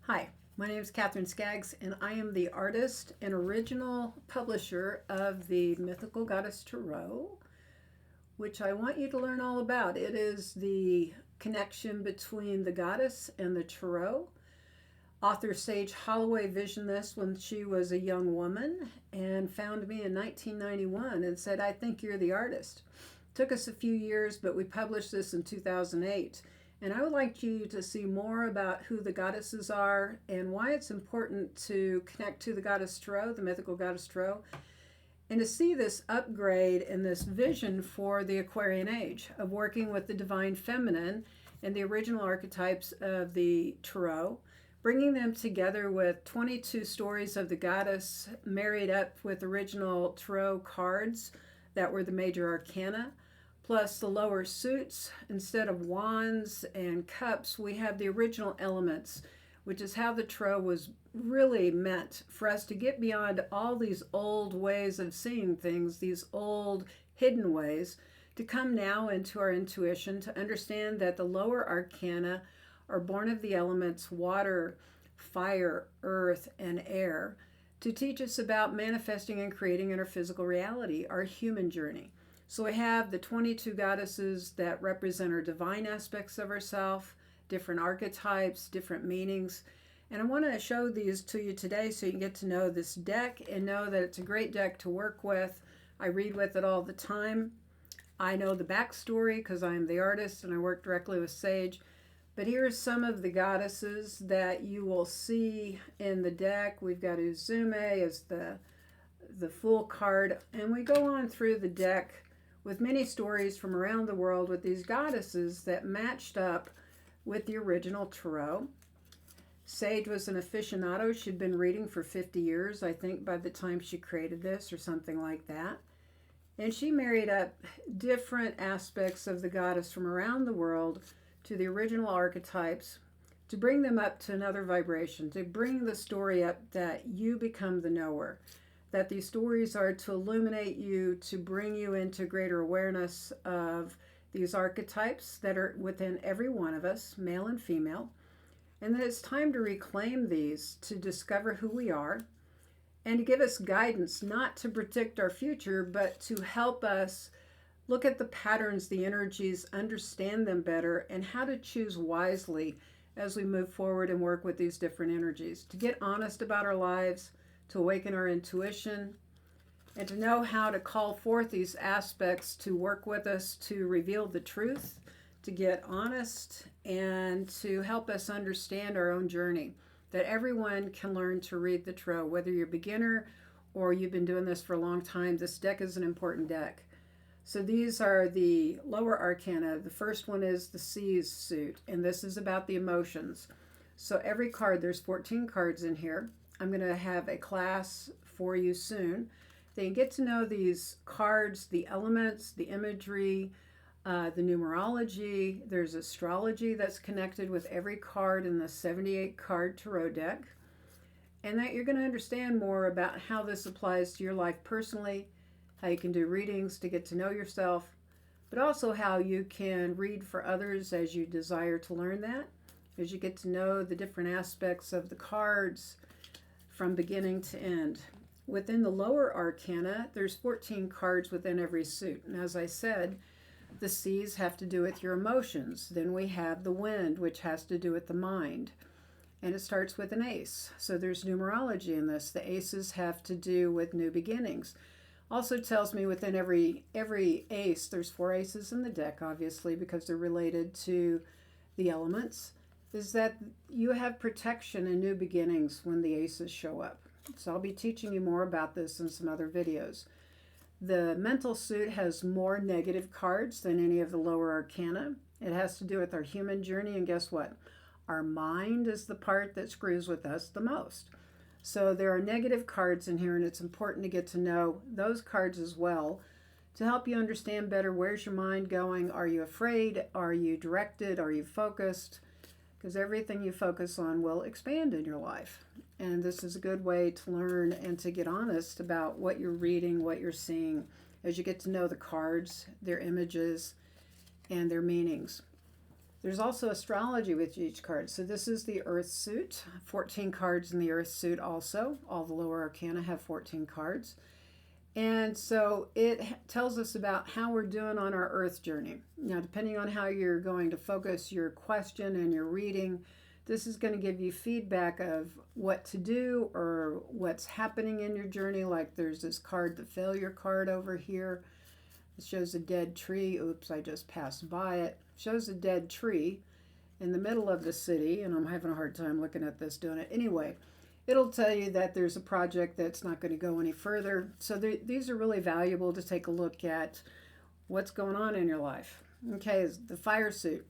Hi, my name is Katherine Skaggs, and I am the artist and original publisher of the Mythical Goddess Tarot, which I want you to learn all about. It is the connection between the goddess and the tarot. Author Sage Holloway visioned this when she was a young woman and found me in 1991 and said, "I think you're the artist." Took us a few years, but we published this in 2008. And I would like you to see more about who the goddesses are and why it's important to connect to the Goddess Tarot, the Mythical Goddess Tarot, and to see this upgrade and this vision for the Aquarian age of working with the divine feminine and the original archetypes of the Tarot, bringing them together with 22 stories of the goddess married up with original Tarot cards that were the major arcana. Plus the lower suits, instead of wands and cups, we have the original elements, which is how the tarot was really meant for us to get beyond all these old ways of seeing things, these old hidden ways, to come now into our intuition, to understand that the lower arcana are born of the elements water, fire, earth, and air, to teach us about manifesting and creating in our physical reality, our human journey. So we have the 22 goddesses that represent our divine aspects of ourself, different archetypes, different meanings. And I want to show these to you today so you can get to know this deck and know that it's a great deck to work with. I read with it all the time. I know the backstory because I am the artist and I work directly with Sage. But here's some of the goddesses that you will see in the deck. We've got Uzume as the Fool card. And we go on through the deck with many stories from around the world with these goddesses that matched up with the original tarot. Sage was an aficionado. She'd been reading for 50 years, I think, by the time she created this or something like that. And she married up different aspects of the goddess from around the world to the original archetypes to bring them up to another vibration, to bring the story up that you become the knower. That these stories are to illuminate you, to bring you into greater awareness of these archetypes that are within every one of us, male and female, and that it's time to reclaim these, to discover who we are, and to give us guidance, not to predict our future, but to help us look at the patterns, the energies, understand them better, and how to choose wisely as we move forward and work with these different energies, to get honest about our lives, to awaken our intuition, and to know how to call forth these aspects to work with us, to reveal the truth, to get honest, and to help us understand our own journey. That everyone can learn to read the tarot, whether you're a beginner or you've been doing this for a long time. This deck is an important deck. So these are the lower arcana. The first one is the Seas suit, and this is about the emotions. So every card, there's 14 cards in here. I'm going to have a class for you soon. Then you get to know these cards, the elements, the imagery, the numerology. There's astrology that's connected with every card in the 78 card tarot deck. And that you're going to understand more about how this applies to your life personally, how you can do readings to get to know yourself, but also how you can read for others as you desire to learn that, as you get to know the different aspects of the cards, from beginning to end. Within the lower arcana, there's 14 cards within every suit. And as I said, the Seas have to do with your emotions. Then we have the Wind, which has to do with the mind. And it starts with an ace. So there's numerology in this. The aces have to do with new beginnings. Also tells me within every ace, there's 4 aces in the deck, obviously, because they're related to the elements, is that you have protection and new beginnings when the aces show up. So I'll be teaching you more about this in some other videos. The mental suit has more negative cards than any of the lower arcana. It has to do with our human journey, and guess what? Our mind is the part that screws with us the most. So there are negative cards in here, and it's important to get to know those cards as well to help you understand better where's your mind going. Are you afraid? Are you directed? Are you focused? Because everything you focus on will expand in your life. And this is a good way to learn and to get honest about what you're reading, what you're seeing, as you get to know the cards, their images, and their meanings. There's also astrology with each card. So this is the Earth suit, 14 cards in the Earth suit also. All the lower arcana have 14 cards. And so it tells us about how we're doing on our Earth journey. Now, depending on how you're going to focus your question and your reading, this is going to give you feedback of what to do or what's happening in your journey. Like there's this card, the failure card over here. It shows a dead tree. Oops, I just passed by it. Shows a dead tree in the middle of the city, and I'm having a hard time looking at this doing it. Anyway, it'll tell you that there's a project that's not going to go any further. So these are really valuable to take a look at what's going on in your life. Okay, the fire suit.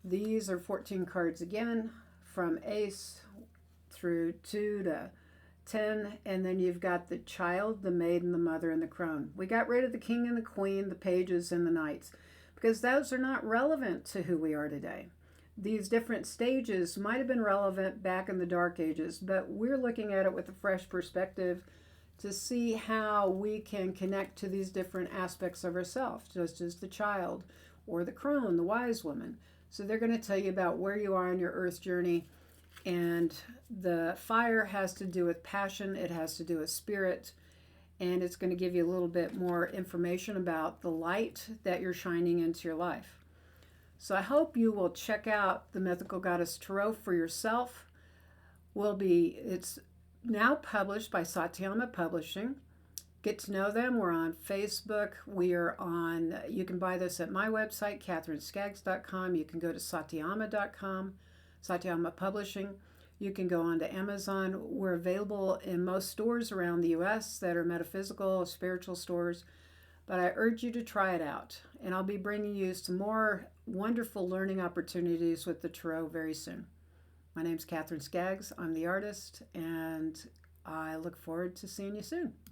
These are 14 cards again, from ace through 2 to 10, and then you've got the child, the maiden, the mother, and the crone. We got rid of the king and the queen, the pages, and the knights, because those are not relevant to who we are today. These different stages might have been relevant back in the Dark Ages, but we're looking at it with a fresh perspective to see how we can connect to these different aspects of ourselves, just as the child or the crone, the wise woman. So they're going to tell you about where you are in your earth journey. And the fire has to do with passion. It has to do with spirit. And it's going to give you a little bit more information about the light that you're shining into your life. So I hope you will check out the Mythical Goddess Tarot for yourself. It's now published by Satiama Publishing. Get to know them. We're on Facebook. You can buy this at my website, KatherineSkaggs.com. You can go to Satiama.com, Satiama Publishing. You can go on to Amazon. We're available in most stores around the U.S. that are metaphysical, spiritual stores. But I urge you to try it out. And I'll be bringing you some more wonderful learning opportunities with the Tarot very soon. My name's Katherine Skaggs. I'm the artist, and I look forward to seeing you soon.